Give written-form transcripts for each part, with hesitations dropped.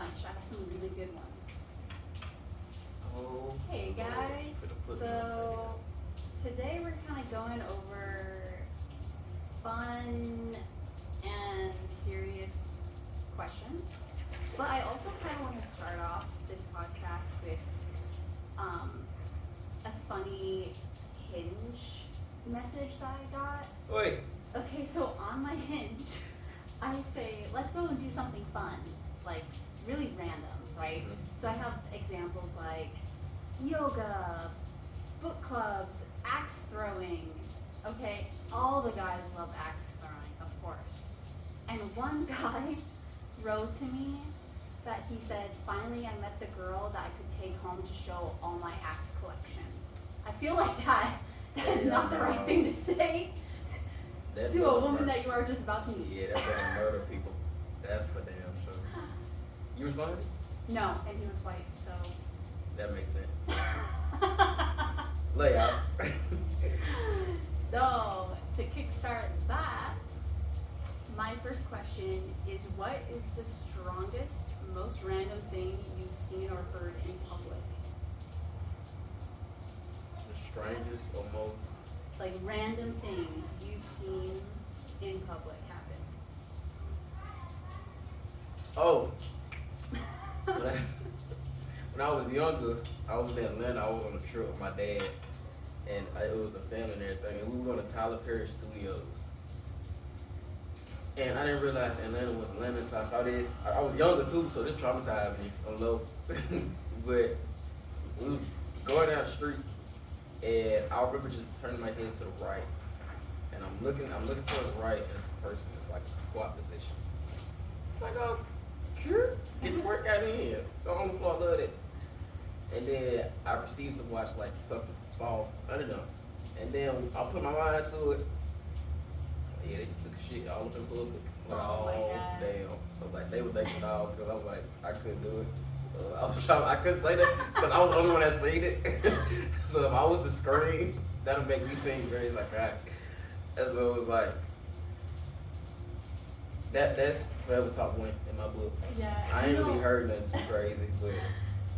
bunch. I have some really good ones. Oh. Hey guys, so today we're kind of going over fun and serious questions, but I also kind of want to start off this podcast with a funny Hinge message that I got. Wait. Okay, so on my Hinge, I say, let's go and do something fun, like really random, right? Mm-hmm. So I have examples like yoga, book clubs, axe throwing. Okay, all the guys love axe throwing, of course. And one guy wrote to me that he said, finally I met the girl that I could take home to show all my axe collection. I feel like that is not the right thing to say to a woman that you are just about to meet. Yeah, that's gonna murder people. That's for damn sure. You responded? No, and he was white, so. That makes sense. Lay out. So, to kickstart that, my first question is, what is the strongest, most random thing you've seen or heard in public? The strangest or most. Like, random thing you've seen in public happen. Oh. When I was younger, I was in Atlanta. I was on a trip with my dad, and it was a family and everything. And we were going to Tyler Perry Studios. And I didn't realize Atlanta was Atlanta, so I saw this. I was younger too, so this traumatized me on low. But we was going down the street, and I remember just turning my head to the right, and I'm looking towards the right, and this person is like in a squat position. It's like, oh, sure, get your workout in here. Go on the floor, I love it. And then I proceeded to watch like something fall under them, and then I put my mind to it. Yeah, they took a shit all with them pussy. Oh my God. Damn. I was like, they were thinking dog, because I was like, I couldn't do it. I couldn't say that because I was the only one that seen it. So if I was to scream, that'll make me sing very like that. And so it was like, that's forever top one in my book. Yeah. I ain't really heard nothing too crazy, but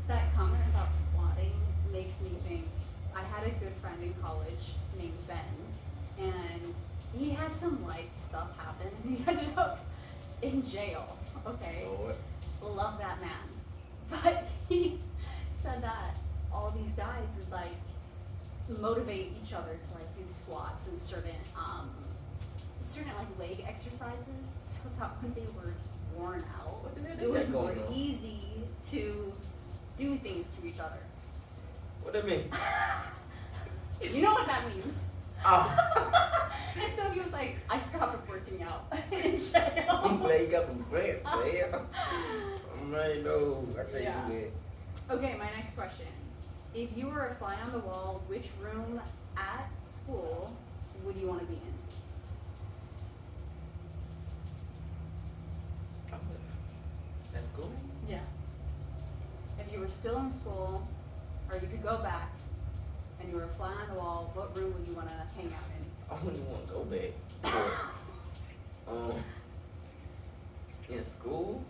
That comment about squatting makes me think, I had a good friend in college named Ben, and he had some life stuff happen, and he ended up in jail, okay? Lord. Love that man. But he said that all these guys would like motivate each other to like do squats and certain like leg exercises, so that when they were worn out, it was more easy to do things to each other. What do you mean? You know what that means. Oh. And so he was like, I stopped working out in jail. I'm glad you got some sense, man. Man, no, I can't do that. Okay, my next question. If you were a fly on the wall, which room at school would you want to be in? At school? Yeah. If you were still in school, or you could go back, and you were a fly on the wall, what room would you want to hang out in? I wouldn't even want to go back. In school,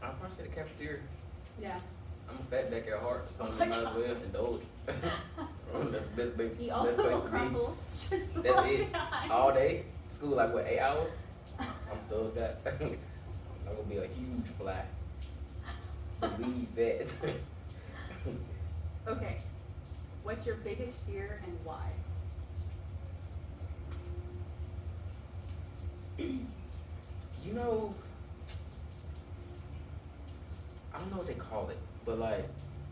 I'd probably say the cafeteria. Yeah. I'm a fat back at heart, so I might as well indulge. That's the best, Eat all best the place little to be. crumbles. Just That's walk it. behind. All day. School like what, 8 hours? I'm thugged out. I'm gonna be a huge fly. Believe that. Okay. What's your biggest fear and why? You know, I don't know what they call it, but like,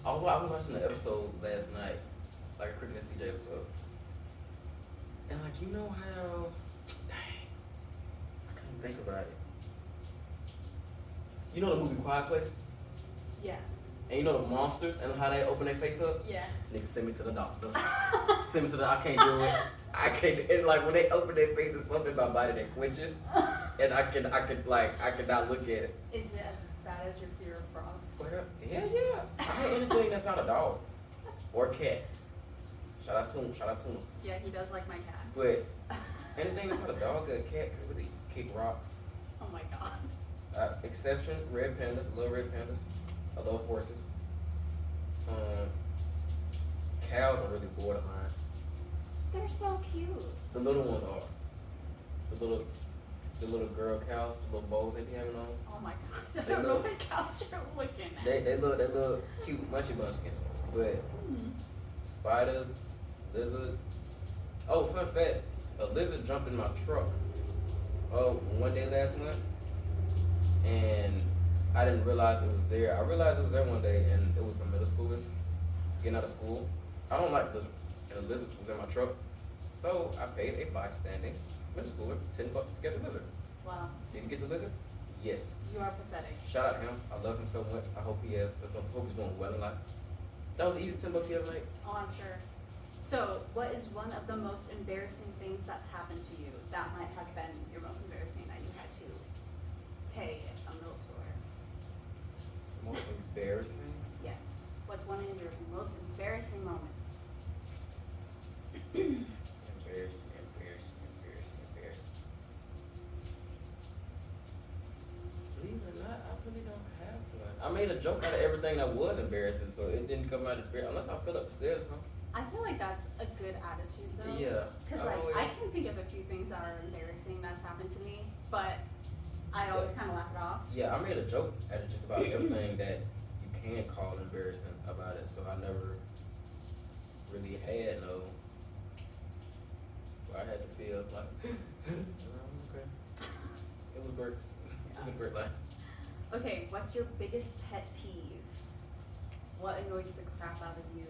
I was watching the episode last night, like a Cricket and CJ episode, and like, you know how, dang, I can't think about it. You know the movie Quiet Place? Yeah. And you know the monsters and how they open their face up? Yeah. Nigga, send me to the doctor. Send me to the, I can't do it. I can't, and like when they open their faces, something in my body that quenches, and I cannot look at it. Is it as bad as your fear of frogs? Well, yeah. I hate anything that's not a dog or a cat. Shout out to him. Yeah, he does like my cat. But anything that's not a dog or a cat can really kick rocks. Oh my god. Exception, red pandas, love red pandas. I love horses. Cows are really borderline. They're so cute. The little ones are. The little girl cows, the little bows they be having on. Oh my god. I They don't know look- what cows you're looking at. They look cute munchy munchkins. But spiders, lizards. Oh, fun fact, a lizard jumped in my truck. One day last month, and I didn't realize it was there. I realized it was there one day, and it was some middle schoolers getting out of school. I don't like lizards, and the lizard was in my truck, so I paid a bystanding middle schooler $10 to get the lizard. Wow. Did he get the lizard? Yes. You are pathetic. Shout out to him. I love him so much. I hope he has. I hope he's doing well in life. That was the easiest $10 he ever made. Oh, I'm sure. So, what is one of the most embarrassing things that's happened to you that might have been your most embarrassing that you had to pay a middle schooler? Most embarrassing? Yes. What's one of your most embarrassing moments? Embarrassing. Believe it or not, I really don't have one. I made a joke out of everything that was embarrassing, so it didn't come out as embarrassing unless I fell up the stairs, huh? I feel like that's a good attitude though. Yeah. Because like I can think of a few things that are embarrassing that's happened to me, but I always kind of laugh it off. Yeah, I made a joke out of just about everything that you can call embarrassing about it, so I never really had no. Where I had to feel like, okay. It was great. It was a great life. Okay, what's your biggest pet peeve? What annoys the crap out of you?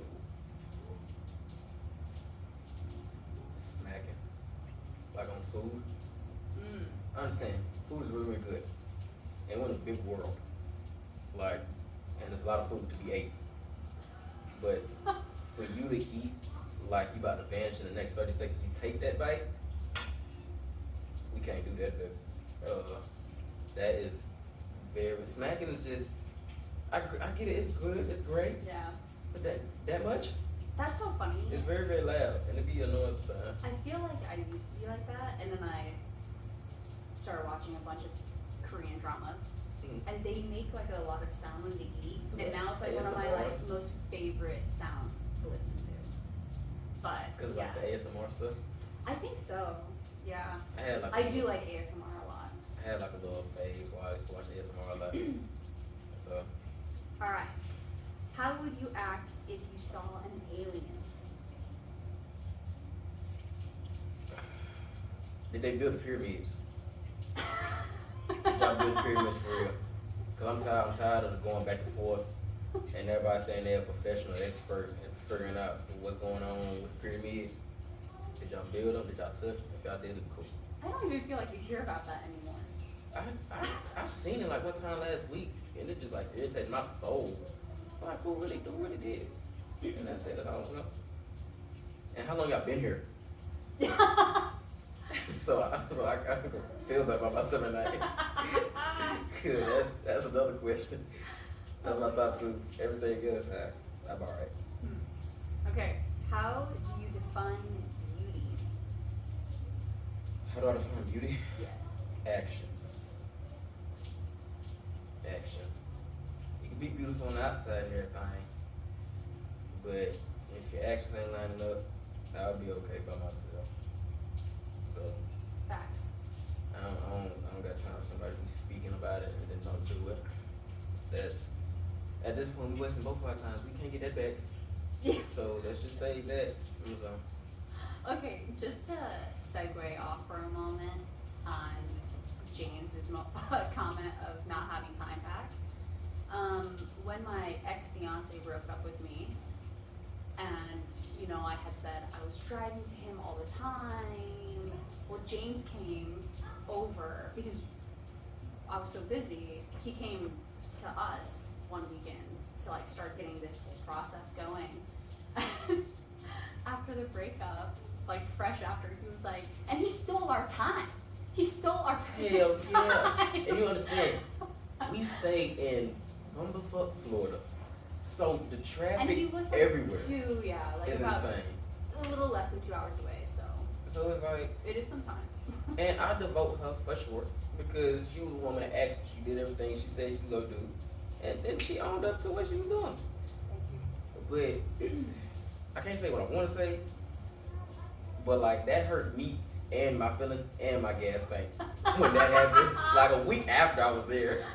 Smacking. Like on food. Mm. I understand. Food is really, really good. And we're in a big world. Like, and there's a lot of food to be ate. But for you to eat like you about to vanish in the next 30 seconds, you take that bite, we can't do that, baby. That is very, smacking is just, I get it, it's good, it's great, Yeah. but that much, That's so funny. it's very, very loud, and it be annoying sometimes. I feel like I used to be like that, and then I started watching a bunch of Korean dramas, and they make like a lot of sound when they eat, and now it's like one of my like ASMR. most favorite sounds to listen to. But Cause yeah, like the ASMR stuff, I think so. Yeah, I had like I do like ASMR a lot. I had like a little phase where I used to watch ASMR a lot. So, All right, how would you act if you saw an alien? did they build the pyramids? Did y'all build the pyramids for real? Cause I'm tired of going back and forth, and everybody saying they're a professional expert and figuring out what's going on with the pyramids. Did y'all build them? Did y'all touch them? If y'all did, it cool. I don't even feel like you hear about that anymore. I seen it like one time last week, and it just like irritated my soul. Like, who really did? And that's it. I don't know. And how long y'all been here? So I can feel bad about myself at night. Good. That's another question. That's my top two. Everything else, I'm alright. Okay, how do you define beauty? How do I define beauty? Yes. Actions. Action. You can be beautiful on the outside and everything, but if your actions ain't lining up, I'll be okay by myself. So Facts. I don't got time for somebody to be speaking about it and then don't do it. That's at this point we wasting both our times. We can't get that back. Yeah. So let's just say that. Move on. Okay, just to segue off for a moment on James's comment of not having time back. When my ex-fiance broke up with me, and you know, I had said I was driving to him all the time. Well, James came over because I was so busy. He came to us one weekend to like start getting this whole process going. After the breakup, like fresh after, he was like, and he stole our time. He stole our precious Hell time. yeah. And you understand, we stayed in Bumblefuck, Florida. So the traffic And he was like everywhere like is about insane. a little less than 2 hours away. So So it's like, It is some time. and I devote her for sure because she was a woman that acted. She did everything she said she was gonna do, and then she owned up to what she was doing. But I can't say what I want to say. But like that hurt me and my feelings and my gas tank when that happened. Like a week after I was there,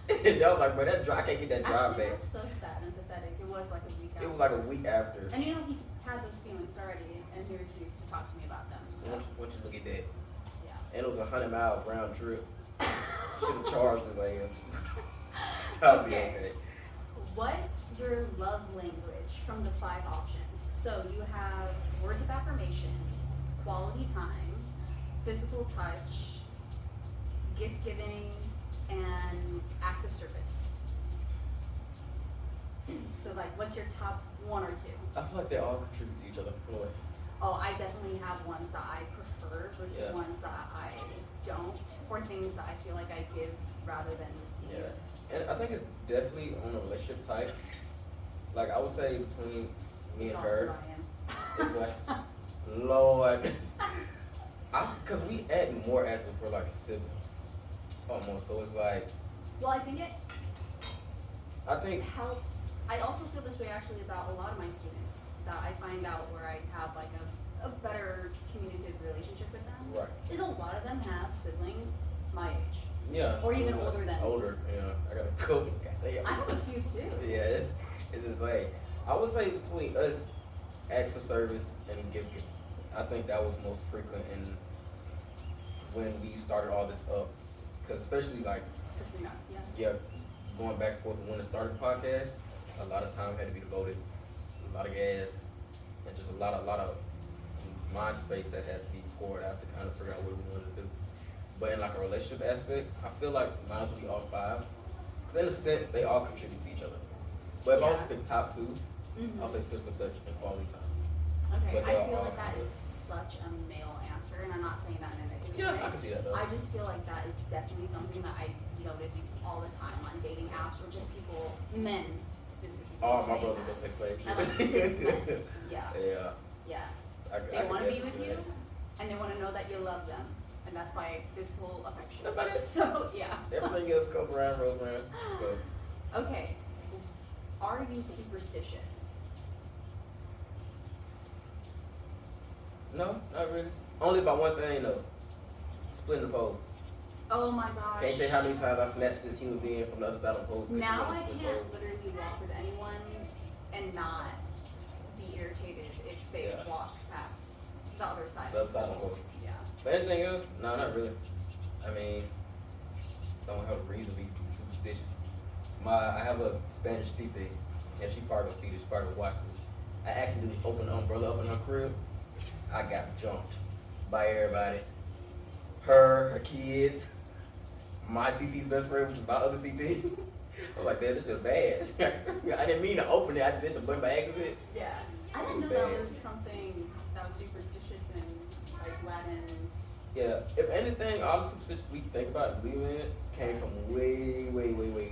and I was like, bro, that drive, I can't get that drive Actually, back. that's so sad and pathetic. It was like a week after. It was like a week after. And you know, he's had those feelings already, and he refused to talk to me about them. So, Once you look at that, yeah. and it was a 100-mile round trip. Should have charged his ass. I'll be okay. What's your love language from the 5 options? So you have words of affirmation, quality time, physical touch, gift giving, and acts of service. So like, what's your top 1 or 2? I feel like they all contribute to each other in a way. Oh, I definitely have ones that I prefer versus ones that I don't, or things that I feel like I give rather than receive. Yeah, and I think it's definitely on a relationship type. Like I would say between me and her, it's like, Lord, cause we act more as if we're like siblings, almost. So it's like, Well, I think it I think helps. I also feel this way actually about a lot of my students, that I find out where I have like a better communicative relationship with them. right. Is a lot of them have siblings my age. Yeah. Or even like, older than me. older. Yeah, I got a couple. I have a few too. Yeah, it's just like I would say between us, acts of service and gift giving. I think that was more frequent in when we started all this up, because especially like Especially us, yeah. going back and forth when it started the podcast, a lot of time had to be devoted, a lot of gas, and just a lot of mind space that had to be poured out to kind of figure out what we wanted to do. But in like a relationship aspect, I feel like mine would be all 5, because in a sense they all contribute to each other. But if I was to pick top 2, I'll say physical touch and quality time. Okay, But I they feel are like that all is such a male answer, and I'm not saying that in a negative Yeah, way. I can see that though. I just feel like that is definitely something that I notice all the time on dating apps, or just people, men specifically. Oh, my saying brother that. goes sex slave And like cis men, yeah, Yeah. yeah. I They can want to be with definitely you, do and they want to know that you love them, and that's why physical affection. That's about it. So yeah. that. Everything else comes around, rose around. So, Okay, are you superstitious? no, not really. Only about one thing though. Splitting the pole. Oh my gosh. Can't say how many times I snatched this human being from the other side of the pole. Now I can't literally walk with anyone and not be irritated if they Yeah. walk past the other side. The other side of the pole. Yeah. But anything else? No, not really. I mean, don't have a reason to be superstitious. I have a Spanish tite, and she probably gonna see this, she probably gonna watch this. I actually just opened the umbrella up in her crib. I got jumped by everybody. Her kids, my tite's best friend, which is my other tite. I was like, man, this is bad. I didn't mean to open it, I just hit the button by accident. Yeah. I didn't know that was something that was superstitious in like Latin. Yeah, if anything, all the superstitions we think about and believe in came from way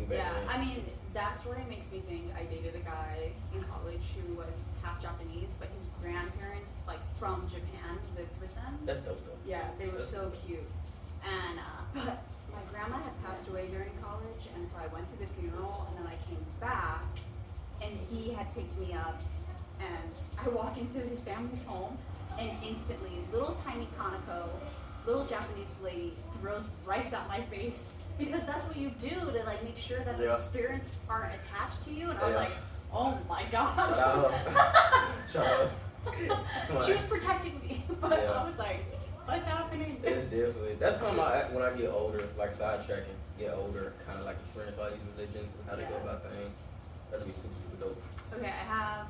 back Yeah. then. I mean, that story makes me think I dated a guy in college who was half Japanese, but his grandparents, like from Japan, lived with them. That's dope though. Yeah, they were so cute. And but my grandma had passed away during college, and so I went to the funeral, and then I came back, and he had picked me up, and I walk into his family's home, and instantly, little tiny Kanako, little Japanese lady throws rice at my face, because that's what you do to like make sure that the Yeah. spirits aren't attached to you. And I was Yeah. like, oh my god. Shut up. Shut up. She was protecting me, but Yeah. I was like, what's happening? It's definitely, that's something when I get older, like sidetracking, get older, kind of like experience all these religions and how they go Yeah. about things. That'd be super dope. Okay, I have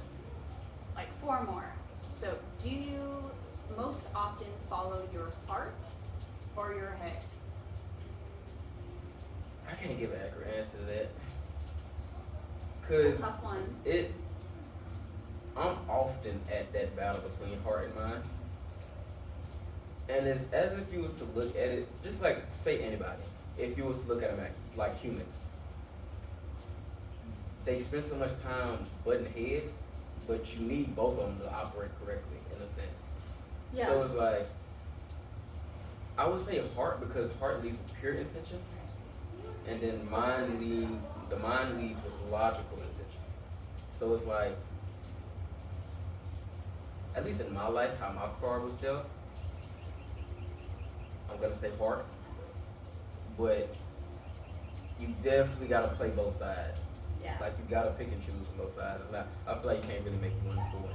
like 4 more. So, do you most often follow your heart or your head? I can't give an accurate answer to that. It's Cause a tough one. I'm often at that battle between heart and mind. And it's as if you was to look at it, just like say anybody, if you was to look at them like humans, they spend so much time butting heads, but you need both of them to operate correctly in a sense. Yeah. So it's like, I would say heart because heart leads with pure intention, and then the mind leads with logical intention. So it's like, at least in my life, how my card was dealt, I'm gonna say heart, but you definitely gotta play both sides. Yeah. Like you gotta pick and choose from both sides. And I feel like you can't really make one full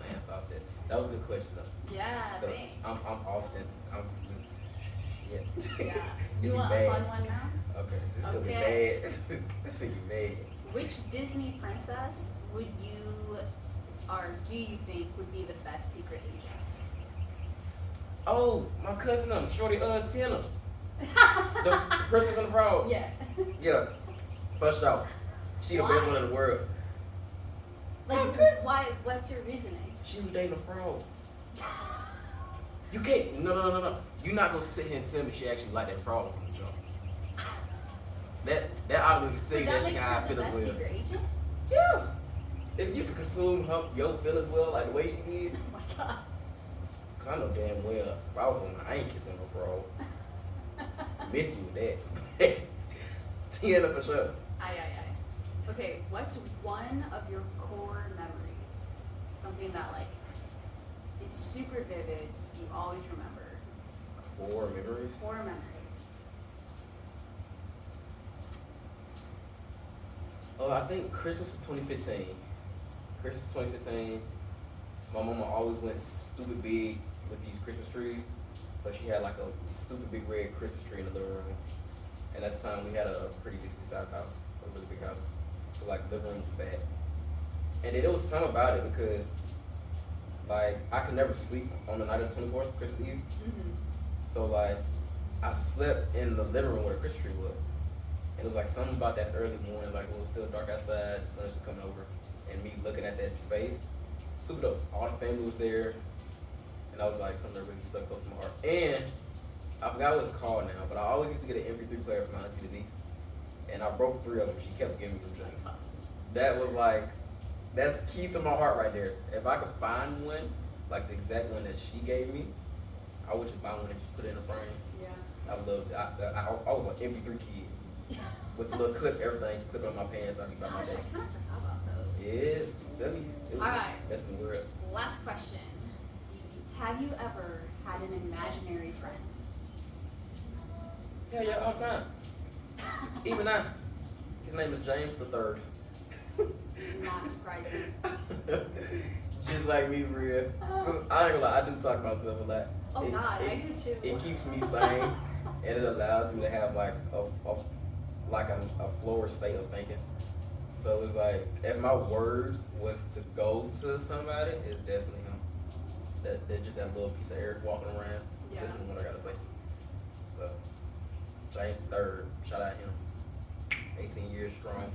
answer off that. That was a good question though. Yeah, So thanks. I'm yes. Yeah. You You be want mad. a fun one now? Okay, this gonna be Okay. mad. This gonna be mad. Which Disney princess would you, or do you think would be the best secret agent? Oh, my cousin, Shorty, Tiana, the Princess and the Frog. Yeah. Yeah, first off, she the best Why? one in the world. Like, why? What's your reasoning? She was dating a frog. You can't. No. You're not gonna sit here and tell me she actually liked that frog from the jump. That obviously can tell you But that that she makes can her hide the feelings best well. secret agent? Yeah. If you can consume your feelings well, like the way she did, Oh my god. cause I know damn well if I was on I ain't kissing no frog. Missed you with that. Tiana for sure. Aye. Okay, what's one of your core memories? Something that like is super vivid, you always remember. Core memories. Core memories. Oh, I think Christmas of 2015. Christmas 2015. My mama always went stupid big with these Christmas trees. So she had like a stupid big red Christmas tree in the living room. And at the time we had a pretty decent sized house, a really big house. So like the living room was fat. And then it was something about it because like I could never sleep on the night of the 24th, Christmas Eve. Mm-hmm. So like I slept in the living room where the Christmas tree was. And it was like something about that early morning, like when it was still dark outside, the sun's just coming over, and me looking at that space. Super dope. All the family was there, and I was like something that really stuck close to my heart. And I forgot what it's called now, but I always used to get an MP3 player from my auntie Denise, and I broke 3 of them. She kept giving me them drinks. That was like, that's key to my heart right there. If I could find one, like the exact one that she gave me, I would just buy one and just put it in a frame. Yeah. I loved it. I was an MP3 kid. With the little clip, everything, just clip on my pants, I'd be by my Gosh, I day. kind of forgot about those. Yes, tell me. It was Alright. That's in the world. Last question. Have you ever had an imaginary friend? Yeah, all the time. Even now. His name is James the Third. Not surprising. Just like me, for real. 'Cause I ain't gonna lie, I do talk to myself a lot. Oh God, I do too. It keeps me sane, and it allows me to have like a floor state of thinking. So it's like, if my words was to go to somebody, it's definitely him. That just that little piece of air walking around. Yeah. This is what I gotta say. So James Third, shout out him. 18 years strong.